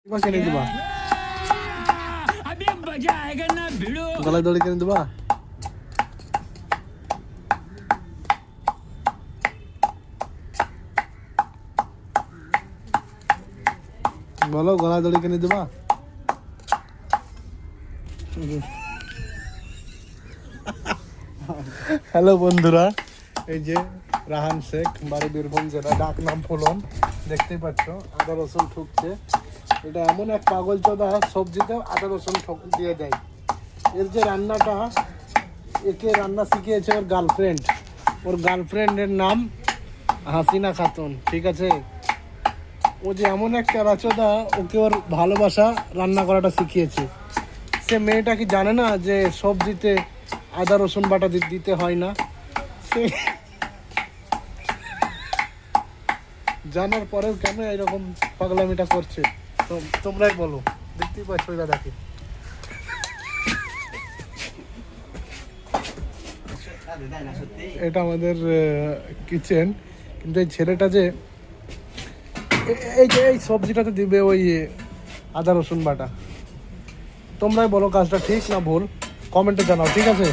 কিনে দিবা গলায় দড়ি কিনে দিবা বলো গলায় দড়ি কিনে দিবা হ্যালো বন্ধুরা, এই যে রাহান শেখ, বাড়ি বীরভূম জেলা, ডাক নাম ফুলন। দেখতেই পাচ্ছ আদা রসুন ঠুকছে। এটা এমন এক পাগল চোদা, সবজিতে আদা রসুন দিয়ে দেয়। এর যে রান্নাটা, একে রান্না শিখিয়েছে ওর গার্লফ্রেন্ড। ওর গার্লফ্রেন্ডের নাম হাসিনা খাতুন, ঠিক আছে? ও যে এমন এক চারাচোদা, ওকে ওর ভালোবাসা রান্না করাটা শিখিয়েছে। সে মেয়েটা কি জানে না যে সবজিতে আদা রসুন বাটা দিতে হয় না? সে জানার পরেও কেন এরকম পাগলামিটা করছে? তো তোমরাই বলো। দেখতেই পাচ্ছ ওই দাদাকে। এটা আমাদের কিচেন, কিন্তু এই ছেলেটা যে এই সবজিটাতে দিবে ওই আদা রসুন বাটা। তোমরাই বলো কাজটা ঠিক না ভুল, কমেন্টে জানাও, ঠিক আছে?